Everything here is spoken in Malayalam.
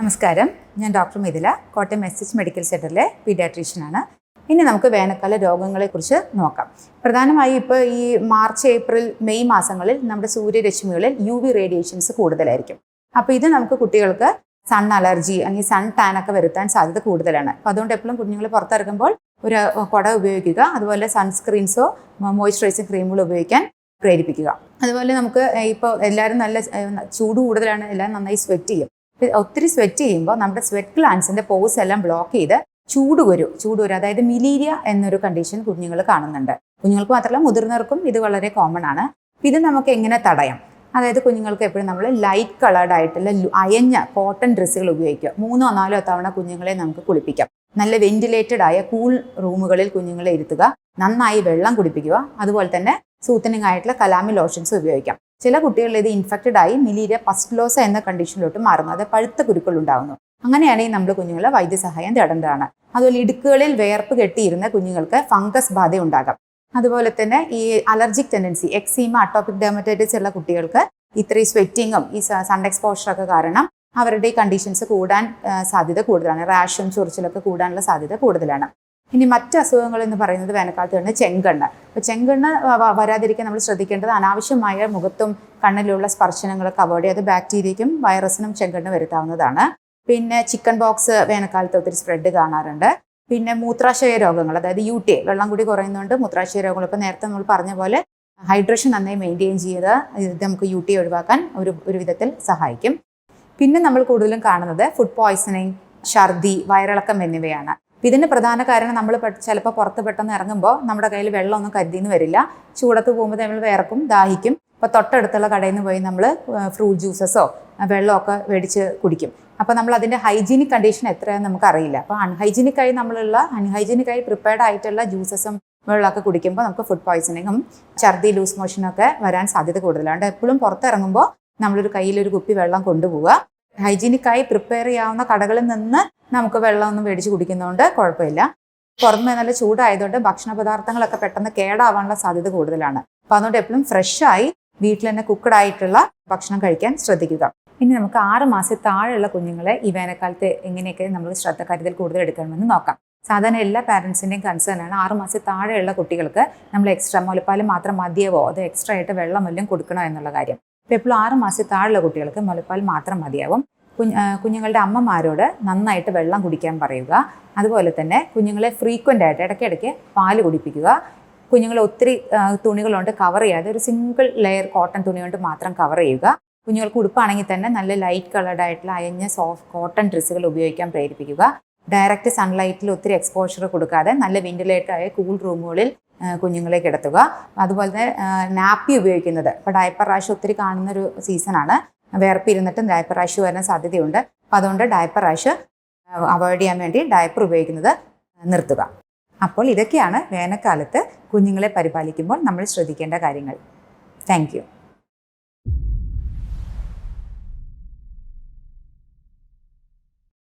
നമസ്കാരം, ഞാൻ doctor Mithila, Kottayam S medical സെന്ററിലെ പീഡിയാട്രീഷ്യനാണ്. ഇനി നമുക്ക് വേനൽക്കാല രോഗങ്ങളെക്കുറിച്ച് നോക്കാം. പ്രധാനമായും ഇപ്പോൾ ഈ മാർച്ച്, ഏപ്രിൽ, മെയ് മാസങ്ങളിൽ നമ്മുടെ സൂര്യരശ്മികളിൽ UV റേഡിയേഷൻസ് കൂടുതലായിരിക്കും. അപ്പോൾ ഇത് നമുക്ക് കുട്ടികൾക്ക് സൺ അലർജി അല്ലെങ്കിൽ സൺ ടാൻ ഒക്കെ വരുത്താൻ സാധ്യത കൂടുതലാണ്. അപ്പോൾ അതുകൊണ്ട് എപ്പോഴും കുഞ്ഞുങ്ങൾ പുറത്തിറങ്ങുമ്പോൾ ഒരു കുട ഉപയോഗിക്കുക, അതുപോലെ സൺസ്ക്രീൻസോ മോയ്സ്ചറൈസിങ് ക്രീമുകളോ ഉപയോഗിക്കാൻ പ്രേരിപ്പിക്കുക. അതുപോലെ നമുക്ക് ഇപ്പോൾ എല്ലാവരും നല്ല ചൂട് കൂടുതലാണ്, എല്ലാവരും നന്നായി സ്വെറ്റ് ചെയ്യും. ഒത്തിരി സ്വെറ്റ് ചെയ്യുമ്പോൾ നമ്മുടെ സ്വെറ്റ് ഗ്ലാൻസിൻ്റെ പോസ് എല്ലാം ബ്ലോക്ക് ചെയ്ത് ചൂട് വരും, അതായത് മിലീരിയ എന്നൊരു കണ്ടീഷൻ കുഞ്ഞുങ്ങൾ കാണുന്നുണ്ട്. കുഞ്ഞുങ്ങൾക്ക് മാത്രമല്ല മുതിർന്നവർക്കും ഇത് വളരെ കോമൺ ആണ്. ഇത് നമുക്ക് എങ്ങനെ തടയാം? അതായത് കുഞ്ഞുങ്ങൾക്ക് എപ്പോഴും നമ്മൾ ലൈറ്റ് കളേർഡ് ആയിട്ടുള്ള അയഞ്ഞ കോട്ടൺ ഡ്രസ്സുകൾ ഉപയോഗിക്കുക. 3 or 4 തവണ കുഞ്ഞുങ്ങളെ നമുക്ക് കുളിപ്പിക്കാം. നല്ല വെന്റിലേറ്റഡ് ആയ കൂൾ റൂമുകളിൽ കുഞ്ഞുങ്ങളെ ഇരുത്തുക, നന്നായി വെള്ളം കുടിപ്പിക്കുക. അതുപോലെ തന്നെ സൂത്തനിങ് ആയിട്ടുള്ള കലാമി ലോഷൻസ് ഉപയോഗിക്കാം. ചില കുട്ടികളിൽ ഇത് ഇൻഫെക്റ്റഡ് ആയി മിലീരിയ പസ്റ്റുലോസ എന്ന കണ്ടീഷനിലോട്ട് മാറുന്നു, അത് പഴുത്ത കുരുക്കൾ ഉണ്ടാകുന്നു. അങ്ങനെയാണെങ്കിൽ നമ്മൾ കുഞ്ഞുങ്ങളെ വൈദ്യസഹായം തേടേണ്ടതാണ്. അതുപോലെ ഇടുക്കുകളിൽ വേർപ്പ് കെട്ടിയിരുന്ന കുഞ്ഞുങ്ങൾക്ക് ഫംഗസ് ബാധ ഉണ്ടാകാം. അതുപോലെ തന്നെ ഈ അലർജിക് ടെൻഡൻസി, എക്സീമ, അട്ടോപിക് ഡെർമറ്റൈറ്റിസ് ഉള്ള കുട്ടികൾക്ക് ഇത്രയും സ്വെറ്റിങ്ങും ഈ സൺ എക്സ്പോഷറൊക്കെ കാരണം അവരുടെ ഈ കണ്ടീഷൻസ് കൂടാൻ സാധ്യത കൂടുതലാണ്. റാഷും ചൊറിച്ചിലൊക്കെ കൂടാനുള്ള സാധ്യത കൂടുതലാണ്. ഇനി മറ്റ് അസുഖങ്ങൾ എന്ന് പറയുന്നത് വേനൽക്കാലത്ത് തന്നെ ചെങ്കണ്ണ്. അപ്പോൾ ചെങ്കണ്ണ് വരാതിരിക്കാൻ നമ്മൾ ശ്രദ്ധിക്കേണ്ടത് അനാവശ്യമായ മുഖത്തും കണ്ണിലുള്ള സ്പർശനങ്ങളൊക്കെ അവോയ്ഡ് ചെയ്ത് ബാക്ടീരിയയ്ക്കും വൈറസിനും ചെങ്കണ്ണ് വരുത്താവുന്നതാണ്. പിന്നെ ചിക്കൻ ബോക്സ് വേനൽക്കാലത്ത് ഒത്തിരി സ്പ്രെഡ് കാണാറുണ്ട്. പിന്നെ മൂത്രാശയ രോഗങ്ങൾ, അതായത് UTI, വെള്ളം കൂടി കുറയുന്നതുകൊണ്ട് മൂത്രാശയ രോഗങ്ങൾ. ഇപ്പോൾ നേരത്തെ നമ്മൾ പറഞ്ഞ പോലെ ഹൈഡ്രേഷൻ നന്നായി മെയിൻറ്റെയിൻ ചെയ്ത് ഇത് നമുക്ക് UTI ഒഴിവാക്കാൻ ഒരു വിധത്തിൽ സഹായിക്കും. പിന്നെ നമ്മൾ കൂടുതലും കാണുന്നത് ഫുഡ് പോയ്സണിങ്, ഛർദി, വയറിളക്കം എന്നിവയാണ്. ഇതിന് പ്രധാന കാരണം നമ്മൾ ചിലപ്പോൾ പുറത്ത് പെട്ടെന്ന് ഇറങ്ങുമ്പോൾ നമ്മുടെ കയ്യിൽ വെള്ളമൊന്നും കരുതിന്ന് വരില്ല. ചൂടത്ത് പോകുമ്പോൾ നമ്മൾ വിയർക്കും, ദാഹിക്കും. അപ്പോൾ തൊട്ടടുത്തുള്ള കടയിൽ നിന്ന് പോയി നമ്മൾ ഫ്രൂട്ട് ജ്യൂസസോ വെള്ളമൊക്കെ മേടിച്ച് കുടിക്കും. അപ്പോൾ നമ്മൾ അതിൻ്റെ ഹൈജീനിക് കണ്ടീഷൻ എത്രയാണെന്ന് നമുക്കറിയില്ല. അപ്പോൾ അൺഹൈജീനിക്കായി പ്രിപ്പയർഡ് ആയിട്ടുള്ള ജ്യൂസസും വെള്ളമൊക്കെ കുടിക്കുമ്പോൾ നമുക്ക് ഫുഡ് പോയ്സണിങ്ങും ഛർദി, ലൂസ് മോഷനൊക്കെ വരാൻ സാധ്യത കൂടുതലാണ്. എപ്പോഴും പുറത്തിറങ്ങുമ്പോൾ നമ്മളൊരു കയ്യിലൊരു കുപ്പി വെള്ളം കൊണ്ടുപോവുക. ഹൈജീനിക്കായി പ്രിപ്പയർ ചെയ്യാവുന്ന കടകളിൽ നിന്ന് നമുക്ക് വെള്ളമൊന്നും മേടിച്ച് കുടിക്കുന്നതുകൊണ്ട് കുഴപ്പമില്ല. പുറമെ നല്ല ചൂടായതുകൊണ്ട് ഭക്ഷണ പദാർത്ഥങ്ങളൊക്കെ പെട്ടെന്ന് കേടാവാനുള്ള സാധ്യത കൂടുതലാണ്. അപ്പോൾ അതുകൊണ്ട് എപ്പോഴും ഫ്രഷായി വീട്ടിൽ തന്നെ കുക്കഡ് ആയിട്ടുള്ള ഭക്ഷണം കഴിക്കാൻ ശ്രദ്ധിക്കുക. ഇനി നമുക്ക് 6 മാസത്തിൽ താഴെയുള്ള കുഞ്ഞുങ്ങളെ ഈ വേനൽക്കാലത്ത് എങ്ങനെയൊക്കെ നമ്മൾ കരുതൽ കൂടുതൽ എടുക്കണമെന്ന് നോക്കാം. സാധാരണ എല്ലാ പാരൻസിൻ്റെയും കൺസേൺ ആണ് 6 മാസത്തിൽ താഴെയുള്ള കുട്ടികൾക്ക് നമ്മൾ എക്സ്ട്രാ മുലപ്പാൽ മാത്രം മതിയാവോ, അത് എക്സ്ട്രാ ആയിട്ട് വെള്ളം വല്ലതും കൊടുക്കണോ എന്നുള്ള കാര്യം. ഇപ്പോൾ എപ്പോഴും 6 മാസത്തിൽ താഴെയുള്ള കുട്ടികൾക്ക് മുലപ്പാൽ മാത്രം മതിയാവും. കുഞ്ഞുങ്ങളുടെ അമ്മമാരോട് നന്നായിട്ട് വെള്ളം കുടിക്കാൻ പറയുക. അതുപോലെ തന്നെ കുഞ്ഞുങ്ങളെ ഫ്രീക്വൻ്റ് ആയിട്ട് ഇടയ്ക്കിടയ്ക്ക് പാല് കുടിപ്പിക്കുക. കുഞ്ഞുങ്ങളെ ഒത്തിരി തുണികളുകൊണ്ട് കവർ ചെയ്യാതെ ഒരു സിംഗിൾ ലെയർ കോട്ടൺ തുണി കൊണ്ട് മാത്രം കവർ ചെയ്യുക. കുഞ്ഞുങ്ങൾക്ക് ഉടുപ്പാണെങ്കിൽ തന്നെ നല്ല ലൈറ്റ് കളർഡ് ആയിട്ടുള്ള അയഞ്ഞ സോഫ്റ്റ് കോട്ടൺ ഡ്രസ്സുകൾ ഉപയോഗിക്കാൻ പ്രേരിപ്പിക്കുക. ഡയറക്റ്റ് സൺലൈറ്റിൽ ഒത്തിരി എക്സ്പോഷർ കൊടുക്കാതെ നല്ല വെന്റിലേറ്റഡ് ആയ കൂൾ റൂമുകളിൽ കുഞ്ഞുങ്ങളെ കിടത്തുക. അതുപോലെ തന്നെ നാപ്പി ഉപയോഗിക്കുന്നത്, ഇപ്പോൾ ഡയപ്പർ റാഷ് ഒത്തിരി കാണുന്നൊരു സീസണാണ്. വിയർപ്പിരുന്നിട്ടും ഡയപ്പർ റാഷ് വരാൻ സാധ്യതയുണ്ട്. അപ്പോൾ അതുകൊണ്ട് ഡയപ്പർ റാഷ് അവോയ്ഡ് ചെയ്യാൻ വേണ്ടി ഡയപ്പർ ഉപയോഗിക്കുന്നത് നിർത്തുക. അപ്പോൾ ഇതൊക്കെയാണ് വേനൽക്കാലത്ത് കുഞ്ഞുങ്ങളെ പരിപാലിക്കുമ്പോൾ നമ്മൾ ശ്രദ്ധിക്കേണ്ട കാര്യങ്ങൾ. Thank you.